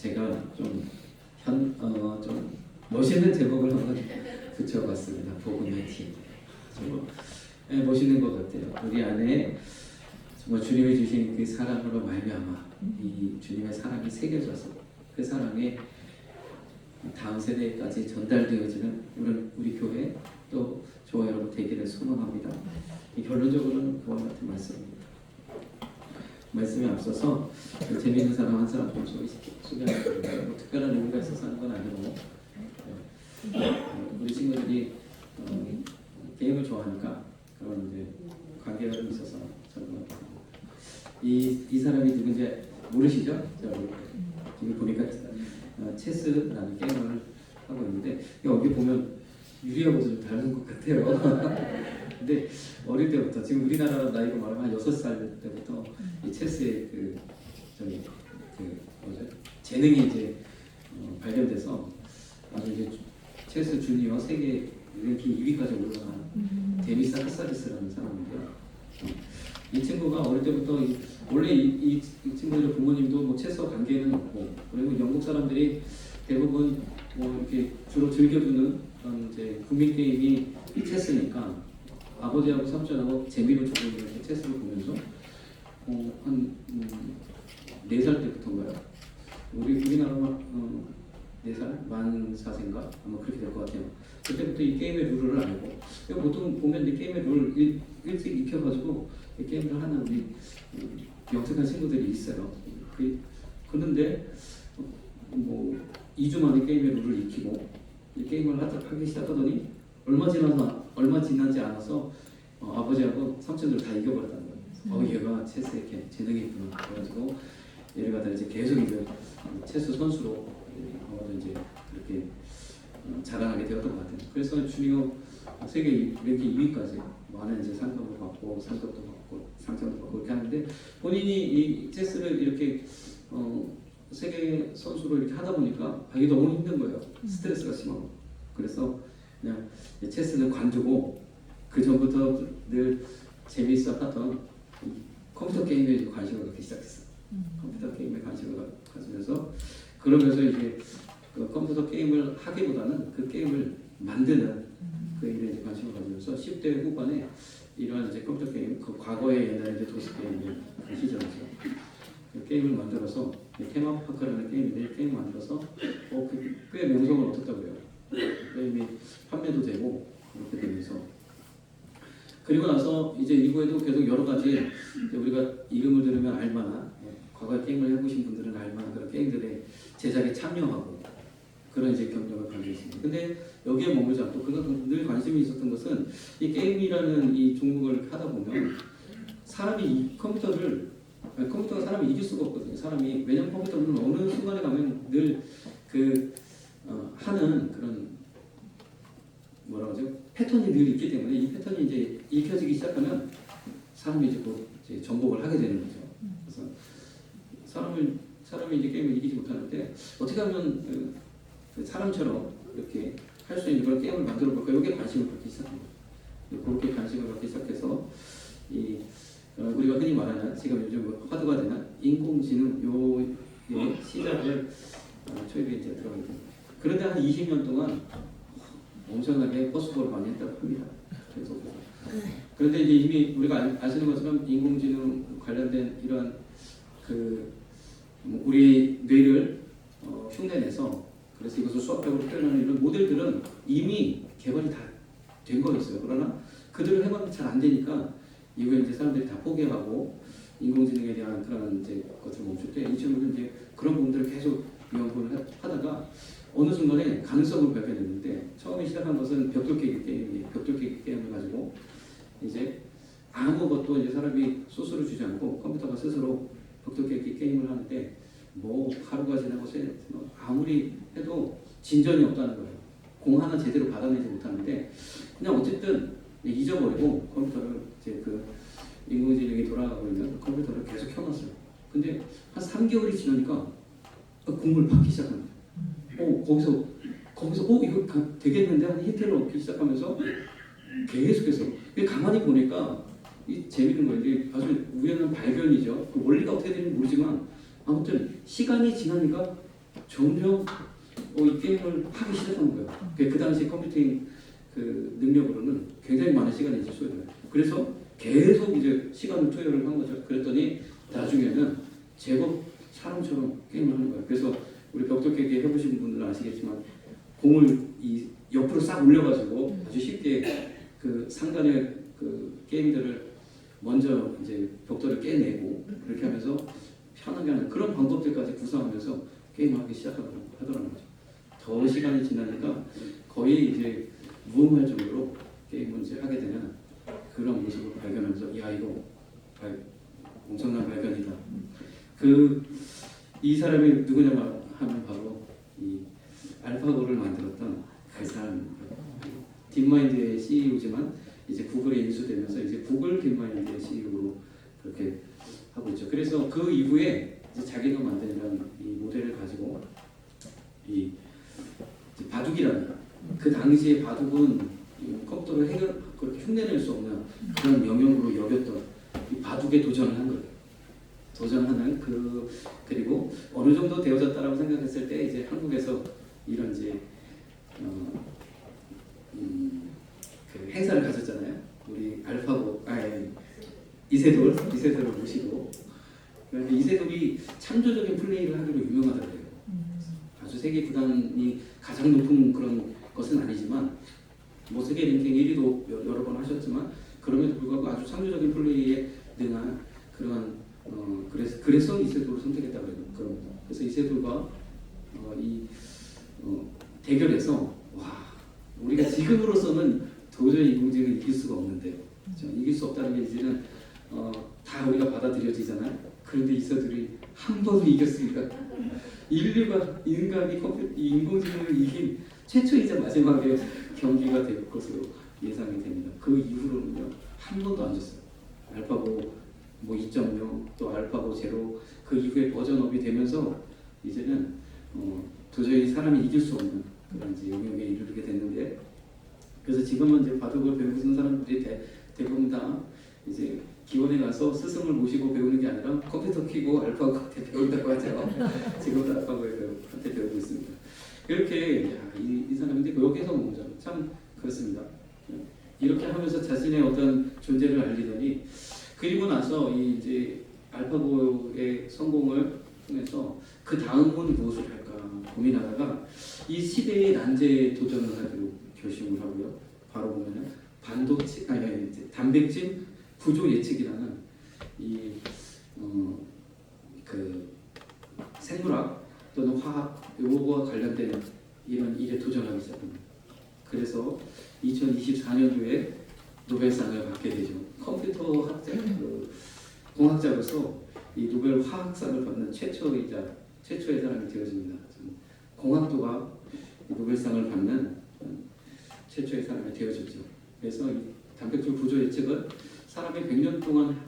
제가 좀 멋있는 제목을 한번 붙여봤습니다. 복음의 팀. 멋있는 것 같아요. 우리 안에 정말 주님이 주신 그 사랑으로 말미암아 이 주님의 사랑이 새겨져서 그 사랑이 다음 세대까지 전달되어지는 우리 교회 또 저와 여러분 되기를 소망합니다. 결론적으로는 그와 같은 말씀입니다. 말씀에 앞서서 재미있는 사람 한 사람 좀 소개하겠습니다. 뭐 특별한 의미가 있어서 하는 건 아니고 우리 친구들이 게임을 좋아하니까 그런 이제 관계가 좀 있어서 저는 이 사람이 누군지 모르시죠? 지금 보니까 체스라는 게임을 하고 있는데 여기 보면 유리하고도 좀 다른 것 같아요. 근데 어릴 때부터 지금 우리나라 나이로 말하면 한 6살 때부터 이 체스의 재능이 이제 발견돼서 아주 이제 체스 주니어 세계 랭킹 2위까지 올라간 데미사 카사디스라는 사람인데요. 이 친구가 어릴 때부터 원래 이 친구들의 부모님도 뭐 체스와 관계는 없고 그리고 영국 사람들이 대부분 뭐 이렇게 주로 즐겨주는 그런 이제 국민 게임이 이 체스니까 아버지하고 삼촌하고 재미로 조금 이렇게 체스를 보면서 한 4살 때부터인가요? 우리나라 4살? 만 4세인가? 아마 그렇게 될 것 같아요. 그때부터 이 게임의 룰을 알고 보통 보면 이 게임의 룰을 일찍 익혀가지고 이 게임을 하는 우리 영특한 친구들이 있어요. 그런데 뭐 2주 만에 게임의 룰을 익히고 이 게임을 하기 시작하더니 얼마 지나지 않아서 아버지하고 삼촌들 다 이겨버렸다는 거예요. 얘가 체스에 재능이 있구나. 그래가지고 얘를 갖다 이제 계속 이제 체스 선수로 이제 그렇게 자라나게 되었던 것 같아요. 그래서 주니어 세계 랭킹 2위까지 많은 이제 상금을 받고 상급도 받고 상장도 받고 그렇게 하는데 본인이 이 체스를 이렇게 세계 선수로 이렇게 하다 보니까 하기 너무 힘든 거예요. 스트레스가 심하고. 그래서 그냥 체스는 관두고 그 전부터 늘 재미있어 하던 컴퓨터 게임에 관심을 갖기 시작했어요. 컴퓨터 게임에 관심을 가지면서 그러면서 이제 그 컴퓨터 게임을 하기보다는 그 게임을 만드는 그 일에 이제 관심을 가지면서 10대 후반에 이러한 이제 컴퓨터 게임, 그 과거의 옛날에 이제 도스 게임의 그 시절이죠. 그 게임을 만들어서 테마파크라는 게임인데 게임 만들어서 꽤 명성을 얻었다고 그래요. 게임이 판매도 되고 그렇게 되면서 그리고 나서 이제 이후에도 계속 여러 가지 우리가 이름을 들으면 알만한 과거에 게임을 해보신 분들은 알만한 그런 게임들의 제작에 참여하고 그런 이제 경력을 가지고 있습니다. 근데 여기에 머물지 않고 그가 늘 관심이 있었던 것은 이 게임이라는 이 종목을 하다 보면 컴퓨터가 사람이 이길 수가 없거든요. 왜냐면 컴퓨터는 어느 순간에 가면 늘 하는 그런 패턴이 늘 있기 때문에 이 패턴이 이제 익혀지기 시작하면 사람이 이제 정복을 하게 되는 거죠. 그래서 사람이 이제 게임을 이기지 못하는데 어떻게 하면 사람처럼 이렇게 할 수 있는 그런 게임을 만들어 볼까? 여기에 관심을 갖기 시작합니다. 그렇게 관심을 갖기 시작해서 우리가 흔히 말하는 지금 요즘 화두가 되는 인공지능 요의 시작을 초입에 이제 들어가게 됩니다. 그런데 한 20년 동안 엄청나게 버스볼을 많이 했다고 합니다. 그런데 이제 이미 우리가 아시는 것처럼 인공지능 관련된 이런 우리 뇌를 흉내내서 그래서 이것을 수학적으로 표현하는 이런 모델들은 이미 개발이 다 된 거였어요. 그러나 그들을 해봤는데 잘 안 되니까 이후에 이제 사람들이 다 포기하고 인공지능에 대한 그런 이제 것을 멈출 때 이 친구는 이제 그런 부분들을 계속 연구를 하다가 어느 순간에 가능성을 발견했는데 처음에 시작한 것은 벽돌 깨기 게임을 가지고 이제 아무것도 이제 사람이 소스를 주지 않고 컴퓨터가 스스로 벽돌 깨기 게임을 하는데 뭐 하루가 지나고 아무리 해도 진전이 없다는 거예요. 공 하나 제대로 받아내지 못하는데 그냥 어쨌든 잊어버리고 컴퓨터를 이제 인공지능이 돌아가고 있는 컴퓨터를 계속 켜놨어요. 근데 한 3개월이 지나니까 공을 받기 시작합니다. 거기서 이거 되겠는데 하는 힌트를 얻기 시작하면서 계속해서 가만히 보니까 이 재밌는 거예요. 이게 아주 우연한 발견이죠. 그 원리가 어떻게 되는지 모르지만 아무튼 시간이 지나니까 점점 이 게임을 하기 시작한 거예요. 그 당시 컴퓨팅 그 능력으로는 굉장히 많은 시간이 이제 소요돼요. 그래서 계속 이제 시간을 투여를 한 거죠. 그랬더니 나중에는 제법 사람처럼 게임을 하는 거예요. 그래서 우리 벽돌 깨기 해보신 분들은 아시겠지만 공을 이 옆으로 싹 올려가지고 아주 쉽게 그 상단의 그 게임들을 먼저 이제 벽돌을 깨내고 그렇게 하면서 편하게 하는 그런 방법들까지 구사하면서 게임을 하기 시작하더라는 거죠. 더 시간이 지나니까 거의 이제 무음할 정도로 게임을 이제 하게 되는 그런 모습을 발견하면서 야 이거 엄청난 발견이다. 이 사람이 누구냐 하면 바로 이 알파고를 만들었던 그 사람입니다. 딥마인드의 CEO지만 이제 구글에 인수되면서 이제 구글 딥마인드의 CEO로 그렇게 하고 있죠. 그래서 그 이후에 이제 자기가 만든 이런 이 모델을 가지고 이 바둑이라는 그 당시에 바둑은 컴퓨터로 그렇게 흉내낼 수 없는 그런 영역으로 여겼던 이 바둑에 도전을 한 거예요. 도전하는 그리고 어느 정도 되어졌다라고 생각했을 때 이제 한국에서 이런 이제 그 행사를 가졌잖아요. 우리 이세돌을 모시고 이세돌이 창조적인 플레이를 하기로 유명하더라고요. 아주 세계 구단이 가장 높은 그런 것은 아니지만 뭐 세계 랭킹 1위도 여러 번 하셨지만 그럼에도 불구하고 아주 창조적인 플레이에 능한 그런 그래서 이세돌을 선택했다고 그래요. 그래서 이세돌과 대결에서 와 우리가 지금으로서는 도저히 인공지능을 이길 수가 없는데요. 이길 수 없다는 게 이제는 다 우리가 받아들여지잖아요. 그런데 이세돌이 한 번도 이겼습니다. 인간이 인공지능을 이긴 최초이자 마지막에 경기가 될 것으로 예상이 됩니다. 그 이후로는요 한 번도 안 졌어요. 알파고 뭐 2.0 또 알파고 제로 그 이후에 버전업이 되면서 이제는 도저히 사람이 이길 수 없는 그런 이제 영역에 이르게 됐는데 그래서 지금은 이제 바둑을 배우는 사람들이 대부분 다 이제 기원에 가서 스승을 모시고 배우는 게 아니라 컴퓨터 켜고 알파고한테 배운다고 하죠. 지금도 알파고한테 배우고 있습니다. 이렇게 이 사람인데 여기서 뭔가 참 그렇습니다. 이렇게 하면서 자신의 어떤 존재를 알리더니 그리고 나서 이제 알파고의 성공을 통해서 그 다음은 무엇을 할까 고민하다가 이 시대의 난제에 도전을 하기로 결심을 하고요. 바로 보면은 단백질 구조 예측이라는 그 생물학 또는 화학 요거와 관련된 이런 일에 도전하기 시작합니다. 그래서 2024년도에 노벨상을 받게 되죠. 컴퓨터 학자, 공학자로서 이 노벨 화학상을 받는 최초의 사람이 되어집니다. 공학도가 노벨상을 받는 최초의 사람이 되어졌죠. 그래서 이 단백질 구조 예측은 사람이 100년 동안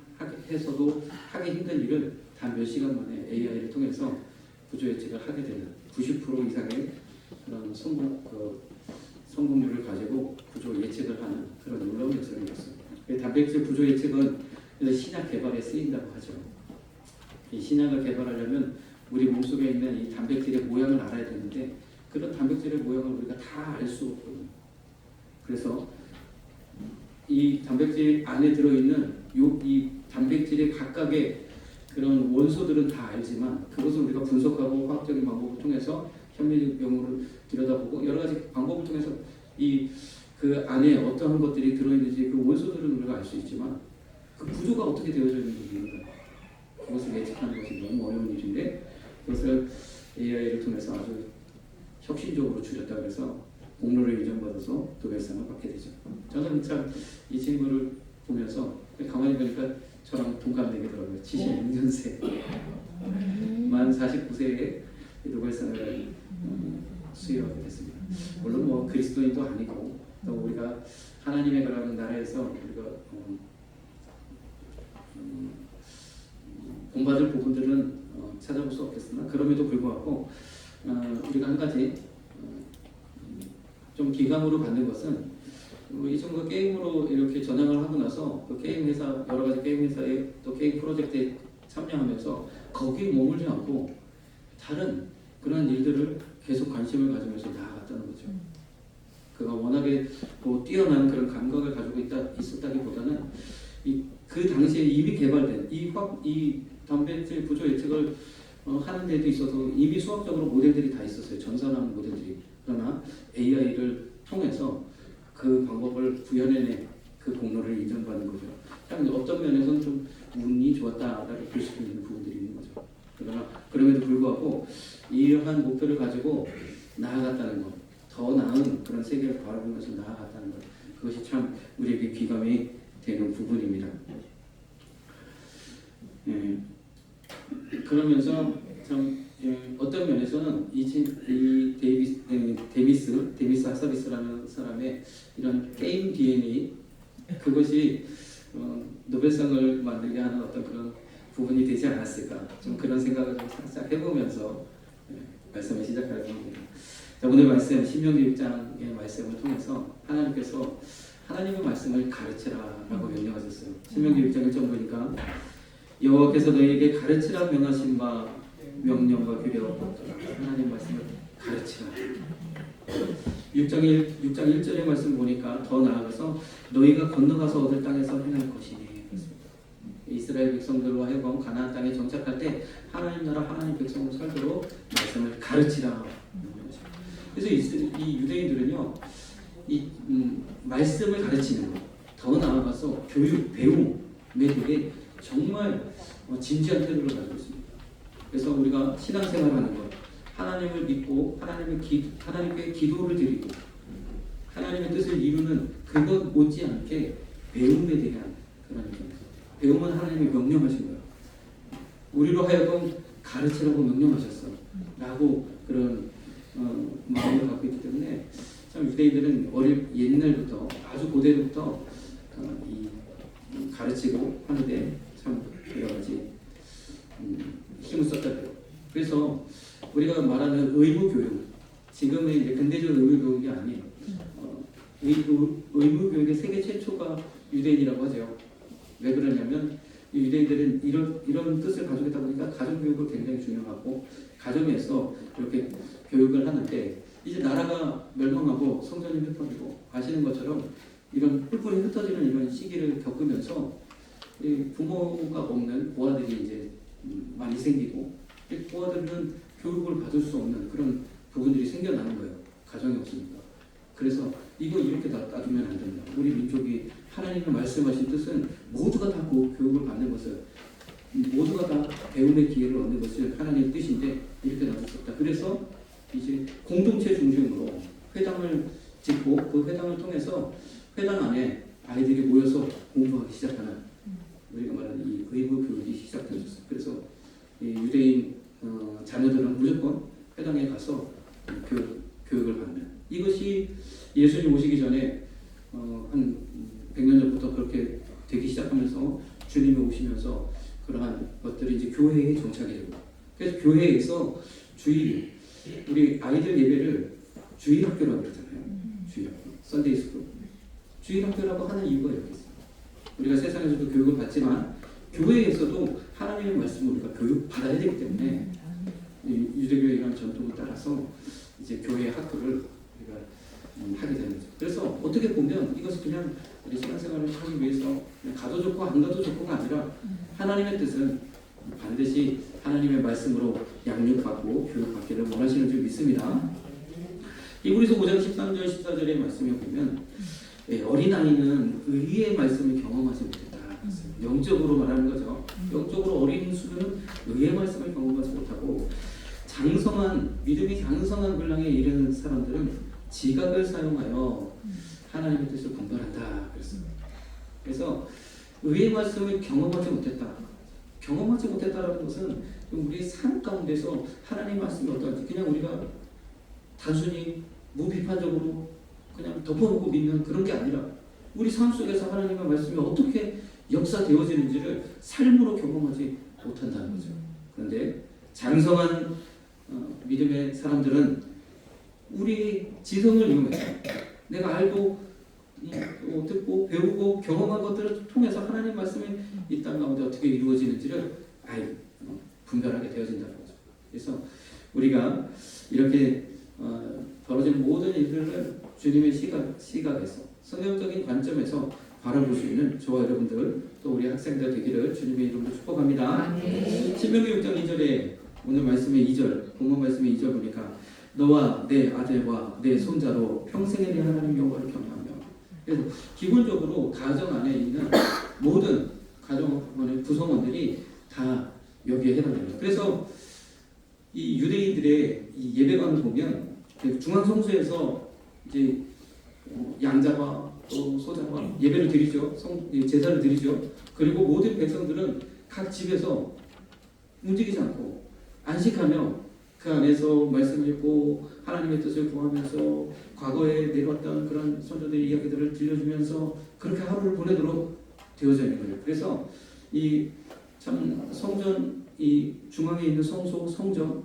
해서도 하기 힘든 일을 단 몇 시간 만에 AI를 통해서 구조 예측을 하게 되는 90% 이상의 그런 성공률을 가지고 구조 예측을 하는 그런 놀라운 역사를 이뤘습니다. 단백질 구조 예측은 신약 개발에 쓰인다고 하죠. 이 신약을 개발하려면 우리 몸속에 있는 이 단백질의 모양을 알아야 되는데 그런 단백질의 모양을 우리가 다 알 수 없거든요. 그래서 이 단백질 안에 들어있는 이 단백질의 각각의 그런 원소들은 다 알지만 그것을 우리가 분석하고 화학적인 방법을 통해서 현미경으로 들여다보고 여러 가지 방법을 통해서 그 안에 어떠한 것들이 들어있는지 그 원소들은 우리가 알 수 있지만 그 구조가 어떻게 되어져 있는지 그것을 예측하는 것이 너무 어려운 일인데 그것을 AI를 통해서 아주 혁신적으로 줄였다고 해서 공로를 인정받아서 노벨상을 받게 되죠. 저는 참 이 친구를 보면서 가만히 보니까 저랑 동갑내기더라고요. 76년생 만 49세에 노벨상을 수여하게 됐습니다. 물론 뭐 그리스도인도 아니고 또 우리가 하나님의 그런 나라에서 우리가 본받을 부분들은 찾아볼 수 없겠으나 그럼에도 불구하고 우리가 한 가지 좀 기감으로 받는 것은 이 친구가 게임으로 이렇게 전향을 하고 나서 그 게임 회사 여러 가지 게임 회사에 또 게임 프로젝트에 참여하면서 거기에 머물지 않고 다른 그런 일들을 계속 관심을 가지면서 나아갔다는 거죠. 그가 워낙에 뭐 뛰어난 그런 감각을 가지고 있었다기보다는 그 당시에 이미 개발된 이 단백질 구조 예측을 하는 데도 있어서 이미 수학적으로 모델들이 다 있었어요. 전산하는 모델들이. 그러나 AI를 통해서 그 방법을 구현해낸 그 공로를 인정받는 거죠. 어떤 면에서는 좀 운이 좋았다라고 볼 수 있는 부분들이 있는 거죠. 그러나 그럼에도 불구하고 이러한 목표를 가지고 나아갔다는 것, 더 나은 그런 세계를 바라보면서 나아갔다는 것, 그것이 참 우리에게 귀감이 되는 부분입니다. 그러면서 참 어떤 면에서는 이 데미스 하사비스라는 사람의 이런 게임 DNA, 그것이 노벨상을 만들게 하는 어떤 그런 부분이 되지 않았을까, 좀 그런 생각을 좀 살짝 해보면서 말씀을 시작하려고 합니다. 자, 오늘 말씀 신명기 6장의 말씀을 통해서 하나님께서 하나님의 말씀을 가르치라라고 명령하셨어요. 신명기 6장 1절 보니까 여호와께서 너희에게 가르치라 명하신 바 명령과 규례와 하나님 말씀을 가르치라. 6장 1절의 말씀 보니까 더 나아가서 너희가 건너가서 얻을 땅에서 행할 것이니, 이스라엘 백성들로 하여금 가나안 땅에 정착할 때 하나님 나라 하나님 백성으로 살도록 말씀을 가르치라. 그래서 이 유대인들은요, 이 말씀을 가르치는 것, 더 나아가서 교육, 배움에 되게 정말 진지한 태도를 가지고 있습니다. 그래서 우리가 신앙생활하는 것, 하나님을 믿고 하나님께 기도를 드리고 하나님의 뜻을 이루는 그것 못지않게 배움에 대한 그런 입장에서, 배움은 하나님이 명령하신 거예요. 우리로 하여금 가르치라고 명령하셨어 라고 그런 마음을 갖고 있기 때문에 참 유대인들은 옛날부터, 아주 고대부터 이 가르치고 하는데 참 여러 가지 힘을 썼다고요. 그래서 우리가 말하는 의무교육, 지금의 이제 근대적 의무교육이 아닌 의무교육의 세계 최초가 유대인이라고 하죠. 왜 그러냐면 유대인들은 이런 뜻을 가지고 있다 보니까 가정교육을 굉장히 중요하고, 가정에서 이렇게 교육을 하는데 이제 나라가 멸망하고 성전이 흩어지고 아시는 것처럼 이런 뿔뿔이 흩어지는 이런 시기를 겪으면서 부모가 없는 고아들이 이제 많이 생기고, 고아들은 교육을 받을 수 없는 그런 부분들이 생겨나는 거예요. 가정이 없으니까. 그래서 이거 이렇게 놔두면 안 된다. 우리 민족이 하나님의 말씀하신 뜻은 모두가 다 교육을 받는 것을, 모두가 다 배움의 기회를 얻는 것을 하나님의 뜻인데 이렇게 놔둘 수 없다. 그래서 이제 공동체 중심으로 회당을 짓고 그 회당을 통해서 회당 안에 아이들이 모여서 공부하기 시작하는, 우리가 말하는 이 의무 교육이 시작되었어요. 그래서 이 유대인 자녀들은 무조건 회당에 가서 교육을 받는, 이것이 예수님 오시기 전에 한 100년 전부터 그렇게 되기 시작하면서 주님이 오시면서 그러한 것들이 이제 교회에 정착이 되고, 그래서 교회에서 우리 아이들 예배를 주일학교라고 그러잖아요. 주일학교, 썬데이 스쿨. 주일학교라고 하는 이유가 여기 있어요. 우리가 세상에서도 교육을 받지만 교회에서도 하나님의 말씀을 우리가 교육받아야 되기 때문에 유대교의 이런 전통을 따라서 이제 교회 학교를 우리가 하게 되는 거죠. 그래서 어떻게 보면 이것은 그냥 우리 신앙생활을 하기 위해서 가도 좋고 안 가도 좋고가 아니라 하나님의 뜻은 반드시 하나님의 말씀으로 양육받고 교육받기를 원하시는 줄 믿습니다. 히브리서 5장 13절 14절의 말씀에 보면 어린아이는 의의 말씀을 경험하지 못했다. 영적으로 말하는 거죠. 영적으로 어린 수는 의의 말씀을 경험하지 못하고, 믿음이 장성한 분량에 이르는 사람들은 지각을 사용하여 하나님의 뜻을 분별한다. 그래서 의의 말씀을 경험하지 못했다. 경험하지 못했다라는 것은 우리 삶 가운데서 하나님의 말씀이 어떤지 그냥 우리가 단순히 무비판적으로 그냥 덮어놓고 믿는 그런 게 아니라 우리 삶 속에서 하나님의 말씀이 어떻게 역사되어지는지를 삶으로 경험하지 못한다는 거죠. 그런데 장성한 믿음의 사람들은 우리 지성을 이용해서 내가 알고 듣고 배우고 경험한 것들을 통해서 하나님 말씀이 이 땅 가운데 어떻게 이루어지는지를 분별하게 되어진다는 거죠. 그래서 우리가 이렇게 벌어지는 모든 일들을 주님의 시각에서 성경적인 관점에서 바라볼 수 있는 저와 여러분들 또 우리 학생들 되기를 주님의 이름으로 축복합니다. 신명기 6장 2절에 오늘 말씀의 2절 본문 말씀의 2절 보니까 너와 내 아들과 내 손자로 평생에 내 하나님 여호와를 경외하며. 그래서 기본적으로 가정 안에 있는 모든 가정의 구성원들이 다 여기에 해당됩니다. 그래서 이 유대인들의 이 예배관을 보면 중앙 성소에서 이제 양자와 또 소자와 예배를 드리죠. 제사를 드리죠. 그리고 모든 백성들은 각 집에서 움직이지 않고 안식하며 그 안에서 말씀을 읽고 하나님의 뜻을 구하면서 과거에 내려왔던 그런 선조들의 이야기들을 들려주면서 그렇게 하루를 보내도록 되어져 있는 거예요. 그래서 이 참 성전 이 중앙에 있는 성전과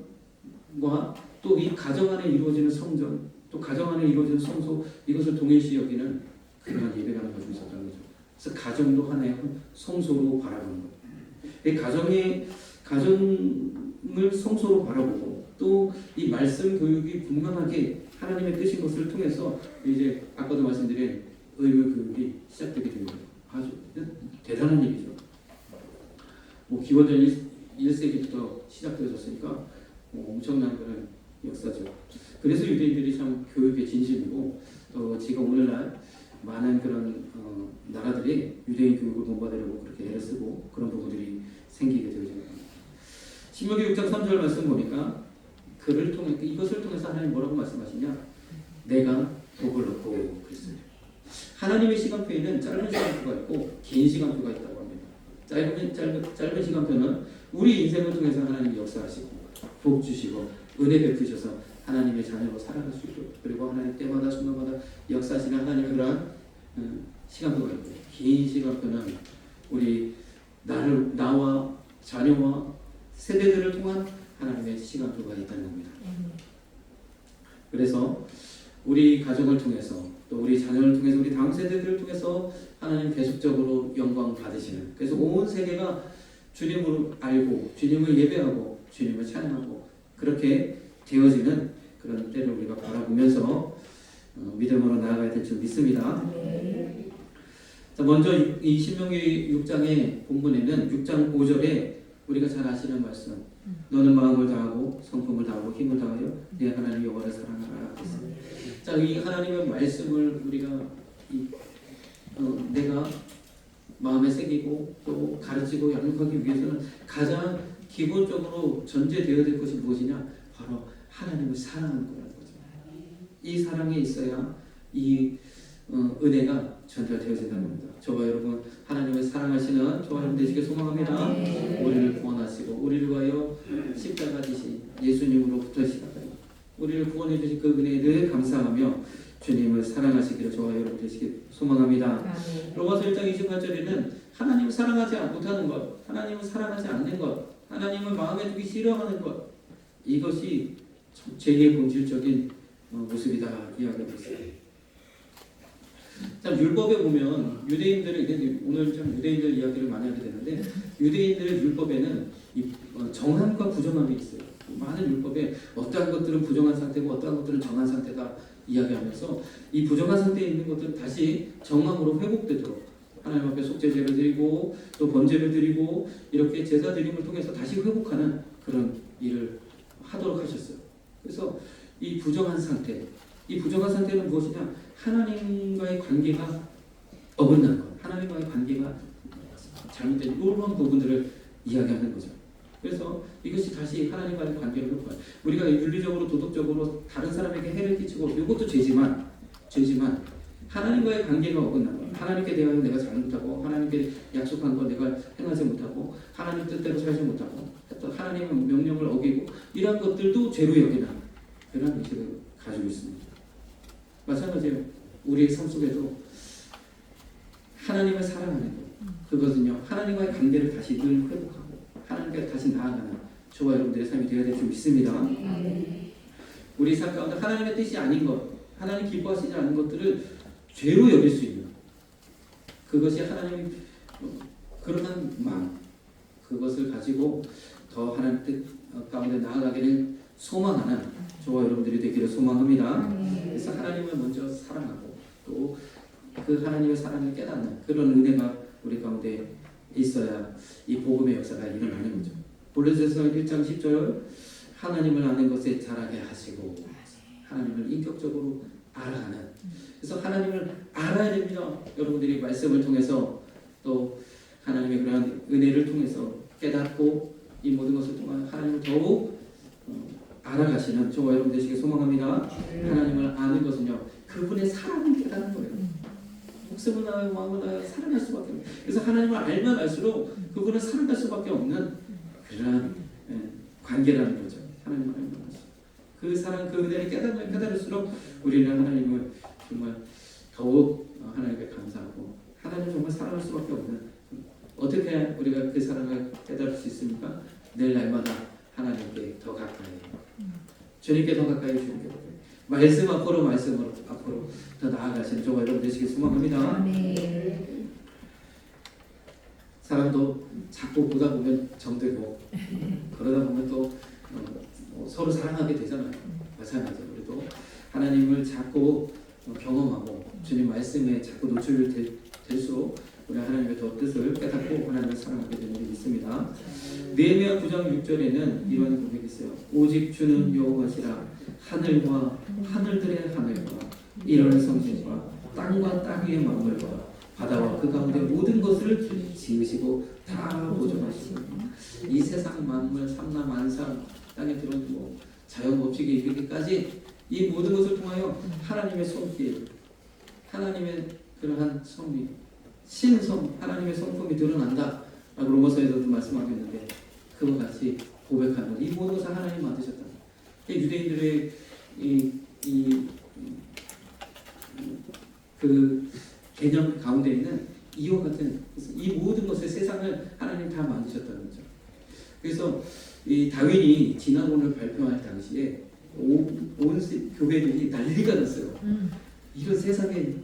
또 이 가정 안에 이루어지는 성전 또 가정 안에 이루어지는 성소 이것을 동일시 여기는 그러한 예배관을 가지고 있었다는 거죠. 그래서 가정도 하나의 성소로 바라보는 거예요. 이 가정을 성소로 바라보고 또 이 말씀 교육이 분명하게 하나님의 뜻인 것을 통해서 이제 아까도 말씀드린 의무 교육이 시작되게 된 거예요. 아주 대단한 일이죠. 기원전 1세기부터 시작되어졌으니까 엄청난 그런 역사죠. 그래서 유대인들이 참 교육에 진심이고 또 지금 오늘날 많은 그런 나라들이 유대인 교육을 본받으려고 그렇게 애를 쓰고 그런 부분들이 생기게 되어집니다. 신명기 6장 3절 말씀 보니까 이것을 통해서 하나님 뭐라고 말씀하시냐? 내가 복을 얻고 그랬어요. 하나님의 시간표에는 짧은 시간표가 있고 긴 시간표가 있다고 합니다. 짧은 시간표는 우리 인생을 통해서 하나님이 역사하시고 복 주시고 은혜 베푸셔서 하나님의 자녀로 살아갈 수 있도록 그리고 하나님 때마다 순간마다 역사하시는 하나님의 그러한 시간표가 있고 긴 시간표는 우리 나와 자녀와 세대들을 통한 하나님의 시간표가 있다는 겁니다. 그래서 우리 가정을 통해서 또 우리 자녀를 통해서 우리 다음 세대들을 통해서 하나님 계속적으로 영광 받으시는 그래서 온 세계가 주님을 알고 주님을 예배하고 주님을 찬양하고 그렇게 되어지는 그런 때를 우리가 바라보면서 믿음으로 나아가야 될 줄 믿습니다. 자, 먼저 이 신명기 6장의 본문에는 6장 5절에 우리가 잘 아시는 말씀 너는 마음을 다하고 성품을 다하고 힘을 다하여 내 하나님 여호와를 사랑하라 했습니다. 자, 이 하나님의 말씀을 우리가 내가 마음에 새기고 또 가르치고 양육하기 위해서는 가장 기본적으로 전제되어야 될 것이 무엇이냐? 바로 하나님을 사랑하는 거라는 거죠. 이 사랑이 있어야 이 은혜가 전달되어진다는 겁니다. 저와 여러분 하나님을 사랑하시는 저와 여러분 되시길 소망합니다. 우리를 구원하시고 우리를 위하여 십자가 지신 예수님으로부터 시작하여 우리를 구원해 주신 그 은혜에 늘 감사하며 주님을 사랑하시기를 저와 여러분 되시길 소망합니다. 로마서 1장 28절에는 하나님을 사랑하지 못하는 것, 하나님을 사랑하지 않는 것, 하나님을 마음에 두기 싫어하는 것 이것이 죄의 본질적인 모습이다 이야기하고 있어요. 참 율법에 보면 유대인들은 오늘 참 유대인들 이야기를 많이 하게 되는데 유대인들의 율법에는 정함과 부정함이 있어요. 많은 율법에 어떠한 것들은 부정한 상태고 어떠한 것들은 정한 상태다 이야기하면서 이 부정한 상태에 있는 것들은 다시 정함으로 회복되도록 하나님 앞에 속죄제를 드리고 또 번제를 드리고 이렇게 제사 드림을 통해서 다시 회복하는 그런 일을 하도록 하셨어요. 그래서 이 부정한 상태는 무엇이냐? 하나님과의 관계가 어긋난 것, 하나님과의 관계가 잘못된 이런 부분들을 이야기하는 거죠. 그래서 이것이 다시 하나님과의 관계를 회복하는 우리가 윤리적으로 도덕적으로 다른 사람에게 해를 끼치고 이것도 죄지만 하나님과의 관계가 어긋난 것, 하나님께 대하여 내가 잘못하고 하나님께 약속한 것 내가 행하지 못하고 하나님 뜻대로 살지 못하고 하나님의 명령을 어기고 이러한 것들도 죄로 여기는 그런 위치를 가지고 있습니다. 마찬가지로 우리의 삶 속에도 하나님을 사랑하는 것 그것은요 하나님과의 관계를 다시 늘 회복하고 하나님께 다시 나아가는 저와 여러분들의 삶이 되어야 될 줄 믿습니다. 우리 삶 가운데 하나님의 뜻이 아닌 것 하나님 기뻐하시지 않는 것들을 죄로 여길 수 있는 그것이 하나님 그러한 마음 그것을 가지고 더 하나님 뜻 가운데 나아가기를 소망하는 저와 여러분들이 되기를 소망합니다. 그래서 하나님을 먼저 사랑하고 또 그 하나님의 사랑을 깨닫는 그런 은혜가 우리 가운데 있어야 이 복음의 역사가 일어나는 거죠. 고린도전서 1장 10절 하나님을 아는 것에 자라게 하시고 하나님을 인격적으로 알아가는, 그래서 하나님을 알아야 됩니다. 여러분들이 말씀을 통해서 또 하나님의 그러한 은혜를 통해서 깨닫고 이 모든 것을 통해 하나님을 더욱 알아가시는 저와 여러분 되시길 소망합니다. 하나님을 아는 것은요, 그분의 사랑을 깨닫는 거예요. 목숨을 다하여 마음을 다하여 사랑할 수밖에 없는, 그래서 하나님을 알면 알수록 그분을 사랑할 수밖에 없는 그러한 관계라는 거죠. 하나님을 알면 알수록 그 사랑, 그 은혜를 깨달으면 깨달을수록 우리는 하나님을 정말 더욱 하나님께 감사하고 하나님을 정말 사랑할 수밖에 없는, 어떻게 우리가 그 사랑을 깨달을 수 있습니까? 늘 날마다 하나님께 더 가까이, 주님께 더 가까이, 주님께 더 가까이, 말씀 앞으로 말씀으로 앞으로 더 나아가시는 저와 여러분 되시길 소망합니다. 사람도 자꾸 보다 보면 정들고 그러다 보면 또 서로 사랑하게 되잖아요. 마찬가지로 우리도 하나님을 자꾸 경험하고 주님 말씀에 자꾸 노출될수록 우리 하나님의 더 뜻을 깨닫고 하나님을 사랑하게 되는 일이 있습니다. 느헤미야 9장 6절에는 이런 고백이 있어요. 오직 주는 여호와시라, 하늘과 하늘들의 하늘과 이런 성신과 땅과 땅 위의 만물과 바다와 그 가운데 모든 것을 지으시고 다 보존하시고 이 세상 만물 삼라 만상 땅에 들어온 뭐 자연 법칙에 이르기까지 이 모든 것을 통하여 하나님의 손길, 하나님의 그러한 성미, 신성, 하나님의 성품이 드러난다 라고 로마서에서도 말씀하겠는데, 그와 같이 고백하는 이 모든 것을 하나님 만드셨다. 유대인들의 그 개념 가운데에는 이와 같은 이 모든 것을, 세상을 하나님 다 만드셨다는 거죠. 그래서 이 다윈이 진화론을 발표할 당시에 온 교회들이 난리가 났어요. 이런 세상에,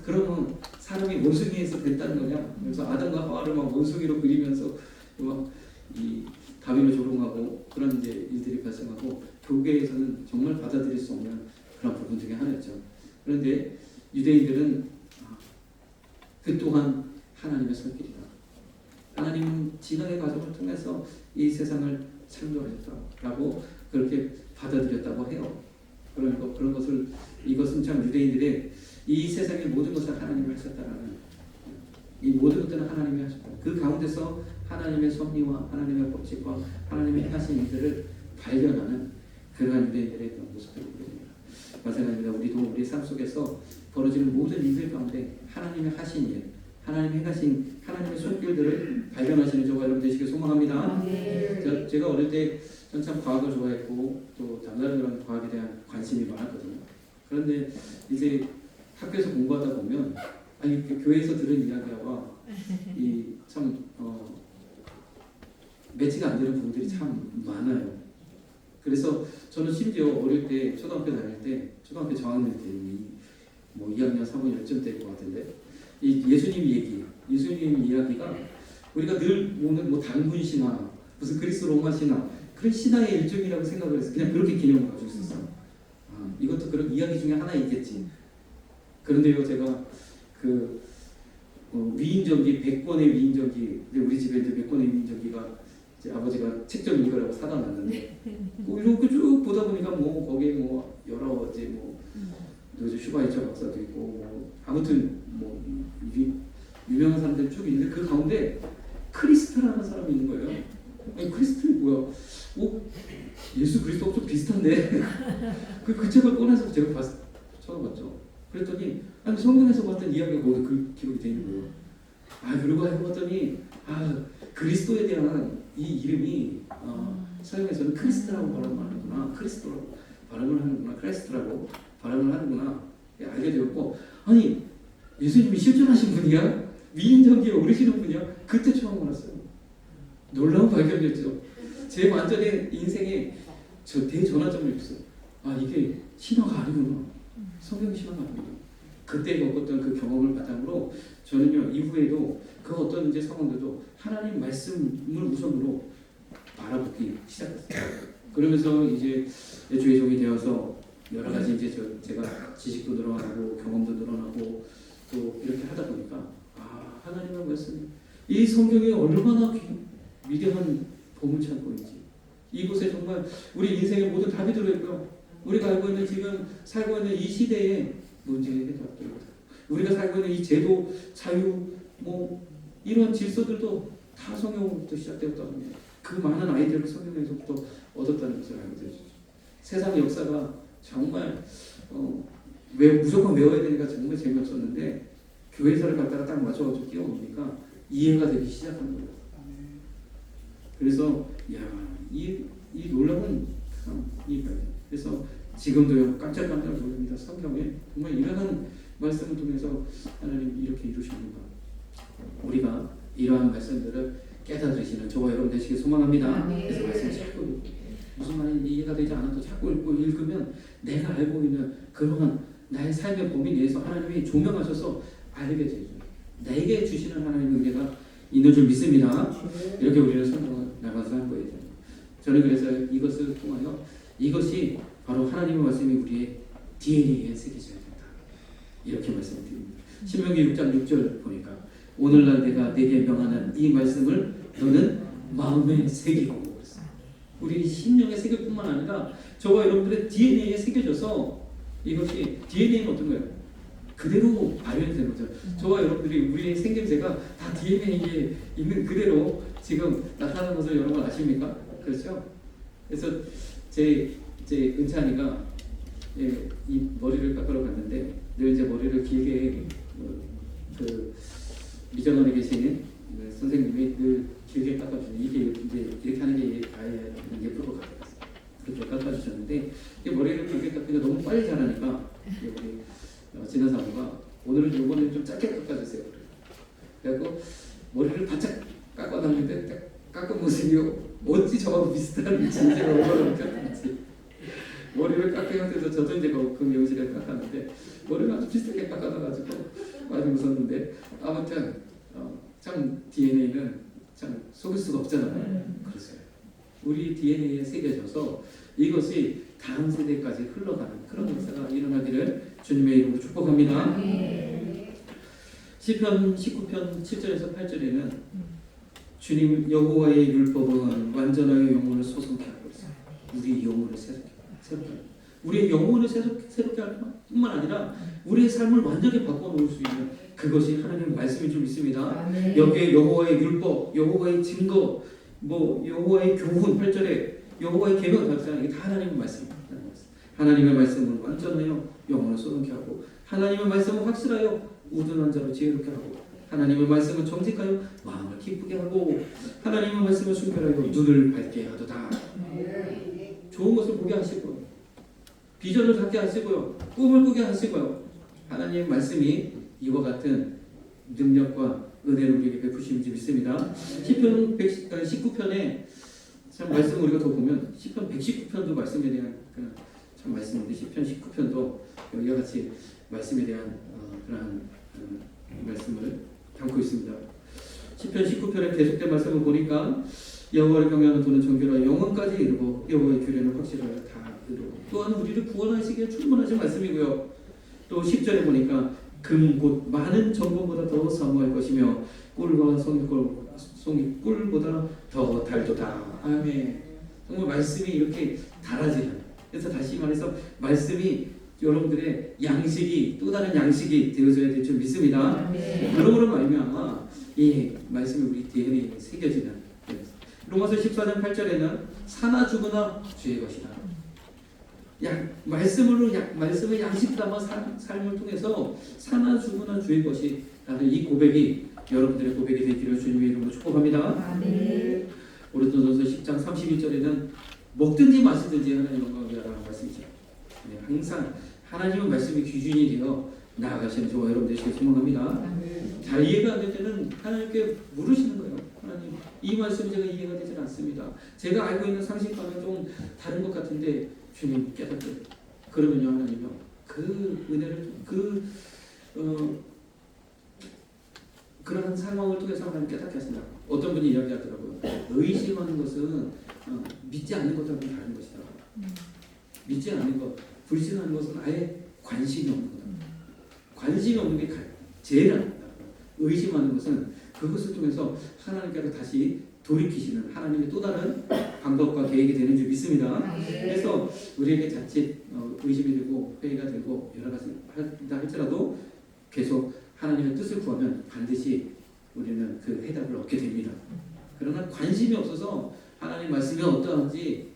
그러면 사람이 원숭이에서 됐다는 거냐? 그래서 아담과 하와를 막 원숭이로 그리면서 막 이 다윈을 조롱하고 그런 이제 일들이 발생하고, 교계에서는 정말 받아들일 수 없는 그런 부분 중에 하나였죠. 그런데 유대인들은 그 또한 하나님의 손길이다. 하나님 진화의 과정을 통해서 이 세상을 창조하셨다라고 그렇게 받아들였다고 해요. 그런 것을, 이것은 참 유대인들의 이 세상의 모든 것을 하나님이 하셨다라는, 이 모든 것들은 하나님이 하셨다. 그 가운데서 하나님의 섭리와 하나님의 법칙과 하나님의 하신 일들을 발견하는 그러한 유대인들의 그런 모습들을 보게 됩니다. 마찬가지입니다. 우리도 우리 삶 속에서 벌어지는 모든 일들 가운데 하나님의 하신 일, 하나님의 행하신 하나님의 손길들을 발견하시는 저와 여러분 되시길 소망합니다. 제가 어릴 때 전 참 과학을 좋아했고 또 남다른 그런 과학에 대한 관심이 많았거든요. 그런데 이제 학교에서 공부하다 보면 교회에서 들은 이야기와 이 참 매치가 안 되는 부분들이 참 많아요. 그래서 저는 심지어 어릴 때 초등학교 다닐 때, 초등학교 저학년 때 뭐 2학년 3학년 1쯤 때일 것 같은데, 이 예수님 이야기가 우리가 늘 보는 뭐 단군 신화, 무슨 그리스 로마 신화, 그런 신화의 일종이라고 생각을 해서 그냥 그렇게 개념을 가지고 있었어요. 이것도 그런 이야기 중에 하나 있겠지. 그런데요, 제가 그 위인전기 100권의 위인전기, 우리 집에 이제 100권의 위인전기가 이제 아버지가 책 좀 읽으라고 사다 놨는데 이렇게 쭉 보다 보니까 뭐 거기에 뭐 여러 이제 뭐 슈바이처 박사도 있고 뭐 아무튼 뭐 유명한 사람들 쭉 있는데 그 가운데 크리스트라는 사람이 있는 거예요. 아니 크리스트는 뭐야? 예수 그리스도하고 좀 비슷한데 그 책을 꺼내서 제가 찾아봤죠. 그랬더니 성경에서 봤던 이야기가 거기 그 기록이 되어 있는 거예요. 그러고 알고 봤더니 그리스도에 대한 이 이름이 서양에서는 크리스트라고 발음을 하는구나, 크리스토라고 발음을 하는구나, 크리스트라고 발음을 하는구나 알게 되었고, 아니 예수님이 실존하신 분이야? 위인전기에 오르시는 분이야? 그때 처음 알았어요. 놀라운 발견이었죠. 제 완전히 인생에 대전환점을 있어요. 이게 신화가 아니구나, 성경이 신화가 아니구나. 그때 겪었던 그 경험을 바탕으로 저는요 이후에도 그 어떤 이제 상황들도 하나님 말씀을 우선으로 바라보기 시작했어요. 그러면서 이제 주의 종이 되어서 여러 가지 이제 제가 지식도 늘어나고 경험도 늘어나고 또 이렇게 하다 보니까 하나님의 말씀, 이 성경에 얼마나 위대한 보물창고인지, 이곳에 정말 우리 인생의 모든 답이 들어있고요. 우리가 알고 있는 지금 살고 있는 이 시대의 문제의 해답들입니다. 우리가 살고 있는 이 제도, 자유, 뭐 이런 질서들도 다 성경으로부터 시작되었다고 합니다. 그 많은 아이디어를 성경에서부터 얻었다는 것을 알게 되죠. 세상 역사가 정말 무조건 외워야 되니까 정말 재미없었는데 교회사를 갖다가 딱 맞춰가지고 끼워놓으니까 이해가 되기 시작한 거예요. 그래서 이 놀라운 이 발견. 그래서 지금도요 깜짝깜짝 놀랍니다. 성경에 정말 이러한 말씀을 통해서 하나님 이렇게 이루시는가. 우리가 이러한 말씀들을 깨달으시는 저와 여러분 되시길 소망합니다. 그래서 말씀 자꾸 무슨 말인지 이해가 되지 않아도 자꾸 읽으면 내가 알고 있는 그러한 나의 삶의 범위 내에서 하나님이 조명하셔서 알게 되죠. 내게 주시는 하나님의 은혜가 있는 줄 믿습니다. 이렇게 우리는 성경을 나가서 할 거예요. 저는 그래서 이것을 통하여 이것이 바로 하나님의 말씀이 우리의 DNA에 새겨져야 된다. 이렇게 말씀을 드립니다. 신명기 6장 6절 보니까 오늘날 내가 내게 명하는 이 말씀을 너는 마음에 새기고, 우리 심령에 새길 뿐만 아니라 저와 여러분들의 DNA에 새겨져서 이것이 DNA는 어떤 거예요? 그대로 발현되는 거죠. 저와 여러분들이 우리의 생김새가 다 DNA에 있는 그대로 지금 나타나는 것을 여러분 아십니까? 그렇죠? 그래서 제 은찬이가 이 머리를 깎으러 갔는데 늘 이제 머리를 길게 그 미정원에 계신 선생님이 늘 길게 깎아주는 이게 이제 이렇게 하는 게 예쁠 것 같아요. 그렇게 깎아주셨는데 이 머리를 길게 깎으니까 너무 빨리 자라니까 우리 진아 사모가 오늘은 요번에 좀 짧게 깎아주세요. 그래갖고 머리를 바짝 깎아놨는데 깎은 모습이 어찌 저하고 비슷한 진지가 얼마나 웃겼는지. 머리를 깎은 상태에서 저도 이제 그 미용실에 깎았는데 머리를 아주 비슷하게 깎아놔가지고 많이 웃었는데 아무튼 참 DNA는 참 속일 수가 없잖아요. 그래서 우리 DNA에 새겨져서 이것이 다음 세대까지 흘러가는 그런 역사가 일어나기를 주님의 이름으로 축복합니다. 시편 19편 7절에서 8절에는 주님 여호와의 율법은 완전하여 영혼을 소성케 하고 있어요. 우리 영혼을 새롭게 우리의 영혼을 새롭게 할 뿐만 아니라 우리의 삶을 완전히 바꿔놓을 수 있는 그것이 하나님의 말씀인 줄 믿습니다. 여기에 여호와의 율법, 여호와의 증거, 뭐 여호와의 교훈 8절에 여호와의 계명 이게 다 하나님의 말씀입니다. 하나님의 말씀은 완전하여 영혼을 쏟게 하고 하나님의 말씀은 확실하여 우둔한 자로 지혜롭게 하고 하나님의 말씀은 정직하여 마음을 기쁘게 하고 하나님의 말씀은 순결하여 눈을 밝게 하도다. 좋은 것을 보게 하시고요. 비전을 갖게 하시고요. 꿈을 꾸게 하시고요. 하나님의 말씀이 이와 같은 능력과 은혜를 우리에게 베푸시는 줄 믿습니다. 시편 19편에 참 말씀 우리가 더 보면 시편 119편도 말씀에 대한 참 말씀인데 시편 19편도 여기와 같이 말씀에 대한 그러한 말씀을 담고 있습니다. 시편 19편에 계속된 말씀을 보니까 여호와를 경외하는 도는 정결하여 영원까지 이르고 여호와의 규례는 확실하여 다 이루고 또한 우리를 구원하시기에 충분하신 말씀이고요. 또 10절에 보니까 금 곧 많은 정금보다 더 사모할 것이며 꿀과 송이꿀보다 더 달도다. 아멘. 정말 말씀이 이렇게 달아지는. 그래서 다시 말해서 말씀이 여러분들의 양식이 또 다른 양식이 되어져야 될 줄 믿습니다. 그러므로 말미암아 이 말씀이 우리 DNA에 새겨지는. 로마서 14장 8절에는 사나 죽으나 주의 것이다. 말씀의 양식 담아 삶을 통해서 사나 죽으나 주의 것이라는 이 고백이 여러분들의 고백이 되기를 주님의 이름으로 축복합니다. 고린도전서 10장 31절에는 먹든지 마시든지 하나님 영광을 위하라는 말씀이죠. 항상 하나님의 말씀이 기준이 되어 나아가시는 저와 여러분 되시길 소망합니다. 잘 이해가 안 될 때는 하나님께 물으시는 거예요. 하나님, 이 말씀 제가 이해가 되지 않습니다. 제가 알고 있는 상식과는 좀 다른 것 같은데 주님 깨닫게. 그러면요 하나님요 그 은혜를 그러한 상황을 통해서 하나님 깨닫게 하신다고. 어떤 분이 이야기하더라고요. 의심하는 것은 믿지 않는 것하고는 다른 것이다. 믿지 않는 것, 불신하는 것은 아예 관심이 없는 거다. 관심이 없는 게 제일 안 된다. 의심하는 것은 그것을 통해서 하나님께로 다시 돌이키시는 하나님의 또 다른 방법과 계획이 되는 줄 믿습니다. 그래서 우리에게 자칫 의심이 되고 회의가 되고 여러 가지 한다 할지라도 계속 하나님의 뜻을 구하면 반드시 우리는 그 해답을 얻게 됩니다. 그러나 관심이 없어서 하나님 말씀이 어떠한지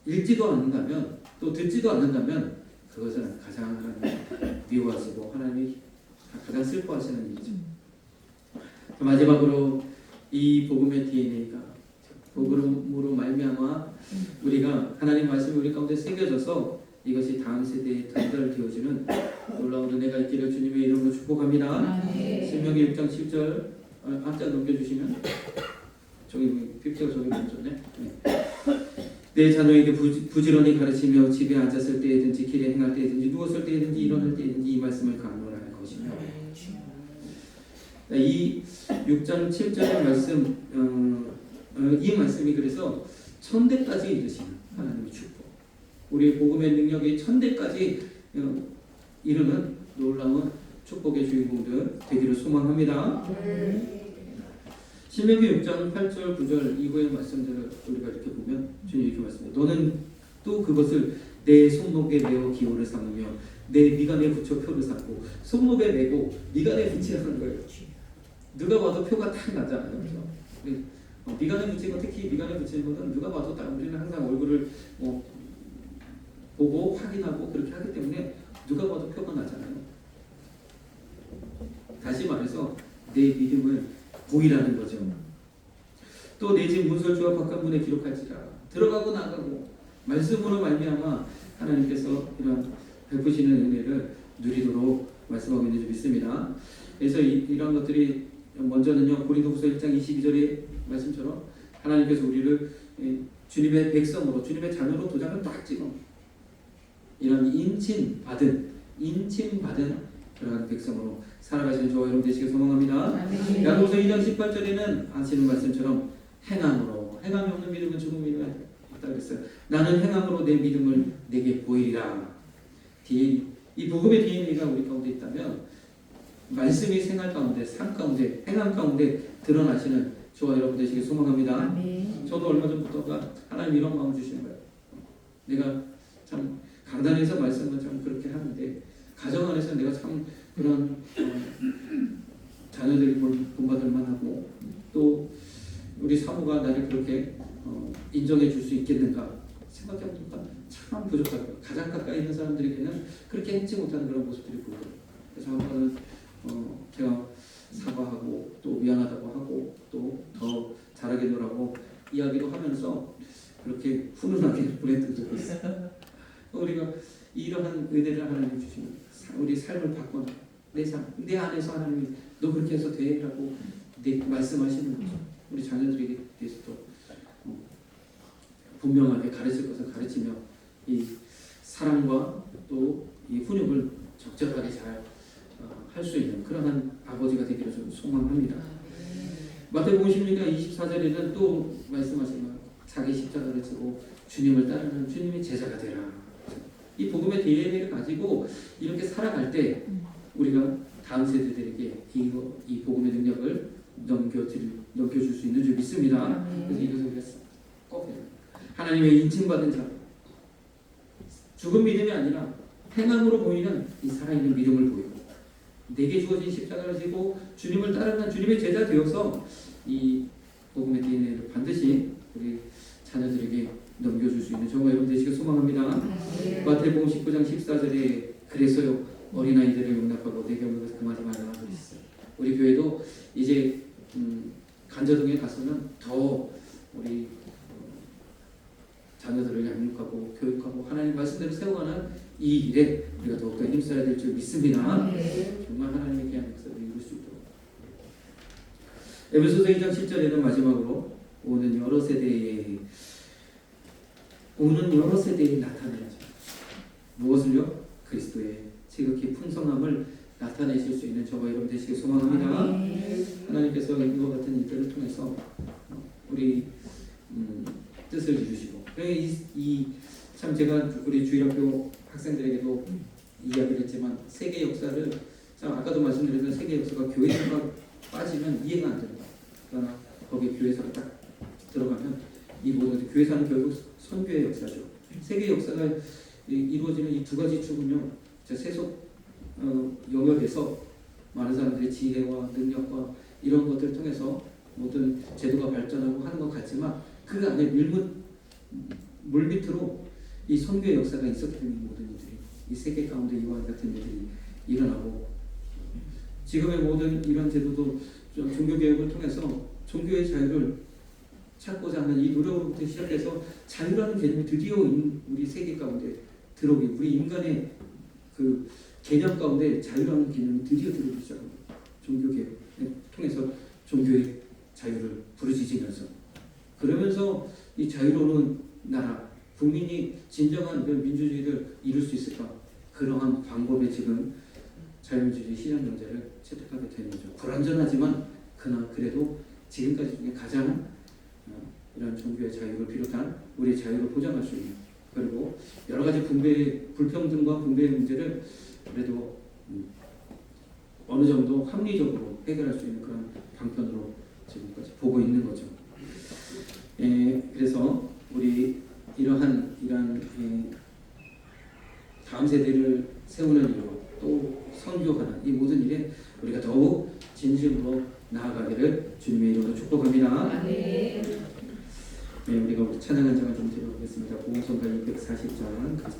읽지도 않는다면 또 듣지도 않는다면 그것은 가장 하나님 미워하시고 하나님이 가장 슬퍼하시는 일이죠. 마지막으로 이 복음의 DNA가 복음으로 말미암아 우리가 하나님 말씀이 우리 가운데 새겨져서 이것이 다음 세대에 전달되어지는 놀라운 은혜가 있기를 주님의 이름으로 축복합니다. 신명기 6장 10절 한자 넘겨주시면 저기 픽처가 저기 멈췄네. 내 자녀에게 부지런히 가르치며 집에 앉았을 때에든지 길에 행할 때에든지 누웠을 때에든지 일어날 때에든지 이 말씀을 강론할 것이며 이 6장 7절의 말씀 이 말씀이 그래서 천대까지 이르시는 하나님의 축복 우리 복음의 능력이 천대까지 이르는 놀라운 축복의 주인공들 되기를 소망합니다. 신명기 6장 8절 9절 이후의 말씀들을 우리가 이렇게 보면 주님이 이렇게 말씀해요. 너는 또 그것을 내 손목에 메어 기호를 삼으며 내 미간에 붙여 표를 삼고 손목에 메고 미간에 붙이라는 거예요. 누가 봐도 표가 딱 나잖아요. 그렇죠? 미간에 붙이는 거 특히 미간에 붙이는 거는 누가 봐도 딱 우리는 항상 얼굴을 보고 확인하고 그렇게 하기 때문에 누가 봐도 표가 나잖아요. 다시 말해서 내 믿음을 보이라는 거죠. 또 내 집 문설주와 바깥문에 기록할지라 들어가고 나가고 말씀으로 말미암아 하나님께서 이런 베푸시는 은혜를 누리도록 말씀하고 있는 줄 믿습니다. 그래서 이런 것들이 먼저는요 고린도후서 1장 22절의 말씀처럼 하나님께서 우리를 주님의 백성으로 주님의 자녀로 도장을 딱 찍어 이런 인침받은 그러한 백성으로 살아가시는 저와 여러분 되시길 소망합니다. 야고보서 2장 18절에는 아시는 말씀처럼 행함이 없는 믿음은 죽음이라 했다 그랬어요. 나는 행함으로 내 믿음을 내게 보이리라. 이 복음의 DNA가 우리 가운데 있다면 말씀이 생활 가운데 삶 가운데 행함 가운데 드러나시는 저와 여러분 되시길 소망합니다. 저도 얼마 전부터가 하나님 이런 마음을 주시는 거예요. 내가 참 강단에서 말씀은 참 그렇게 하는데 가정 안에서 내가 참 그런 자녀들이 본받을 만하고 또 우리 사모가 나를 그렇게 인정해 줄 수 있겠는가 생각해보니까 참 부족하고 가장 가까이 있는 사람들에게는 그렇게 해치 못하는 그런 모습들이 보여요. 그래서 한 번은 제가 사과하고 또 미안하다고 하고 또 더 잘하게 놀라고 이야기도 하면서 그렇게 훈훈하게 보냈던 적이 있어요. 우리가 이러한 은혜를 하나님 주시면 우리 삶을 바꿔 내 안에서 하나님이 너 그렇게 해서 돼 라고 말씀하시는 거죠. 우리 자녀들에게 대해서도 분명하게 가르칠 것을 가르치며 이 사랑과 또 이 훈육을 적절하게 잘 할 수 있는 그러한 아버지가 되기를 좀 소망합니다. 마태복음 16장 24절에는 또 말씀하시는 자기 십자가를 지고 주님을 따르는 주님의 제자가 되라. 이 복음의 DNA를 가지고 이렇게 살아갈 때 우리가 다음 세대들에게 이 복음의 능력을 넘겨줄 수 있는 줄 믿습니다. 그래서 이것을 우리가 꼭 하나님의 인침받은 자 죽은 믿음이 아니라 행함으로 보이는 이 살아있는 믿음을 보이고 내게 주어진 십자가를 지고 주님을 따르는 주님의 제자 되어서 이 복음의 DNA를 반드시 우리 자녀들에게 넘겨줄 수 있는 저와 여러분 되시길 소망합니다. 마태복음 19장 14절에 그래서요 어린아이들을 용납하고 내 경력에서 금하지 말라 그랬어요. 우리 교회도 이제 간저동에 가서는 더 우리 자녀들을 양육하고 교육하고 하나님 말씀대로 세워가는 이 일에 우리가 더욱더 힘써야 될 줄 믿습니다. 정말 하나님의 귀한 역사를 이룰 수 있도록. 에베소서 2장 7절에는 마지막으로 오는 여러 세대에 나타내야죠. 무엇을요? 그리스도의 지극히 풍성함을 나타내실 수 있는 저와 여러분 되시길 소망합니다. 하나님께서 이와 같은 일들을 통해서 우리 뜻을 이루시고 참 제가 우리 주일학교 학생들에게도 이야기를 했지만 세계 역사를 참 아까도 말씀드렸던 세계 역사가 교회가 빠지면 이해가 안 됩니다. 그러나 거기에 교회사가 딱 들어가면 이 모든 교회사는 결국 선교의 역사죠. 세계 역사가 이루어지는 이 두 가지 축은요, 세속 영역에서 많은 사람들의 지혜와 능력과 이런 것들을 통해서 모든 제도가 발전하고 하는 것 같지만 그 안에 물밑으로 이 선교의 역사가 있었기 때문에 모든 일들이 이 세계 가운데 이와 같은 일들이 일어나고 지금의 모든 이런 제도도 종교개혁을 통해서 종교의 자유를 찾고자 하는 이 노력으로부터 시작해서 자유라는 개념이 드디어 우리 세계 가운데 들어오기, 우리 인간의 그 개념 가운데 자유라는 개념이 드디어 들어오기 시작합니다. 종교개혁을 통해서 종교의 자유를 부르짖으면서 그러면서 이 자유로운 나라, 국민이 진정한 그 민주주의를 이룰 수 있을까? 그러한 방법에 지금 자유민주주의 시장경제를 채택하게 되는 거죠. 불완전하지만 그러나 그래도 지금까지 중에 가장 이런 종교의 자유를 비롯한 우리의 자유를 보장할 수 있는 그리고 여러 가지 불평등과 분배의 문제를 그래도 어느 정도 합리적으로 해결할 수 있는 그런 방편으로 지금까지 보고 있는 거죠. 그래서 우리 이러한 다음 세대를 세우는 일로 또 선교하는 이 모든 일에 우리가 더욱 진심으로 나아가기를 주님의 이름으로 축복합니다. 네, 우리가 찬양 한 장을 좀 드려보겠습니다. 보성가 240장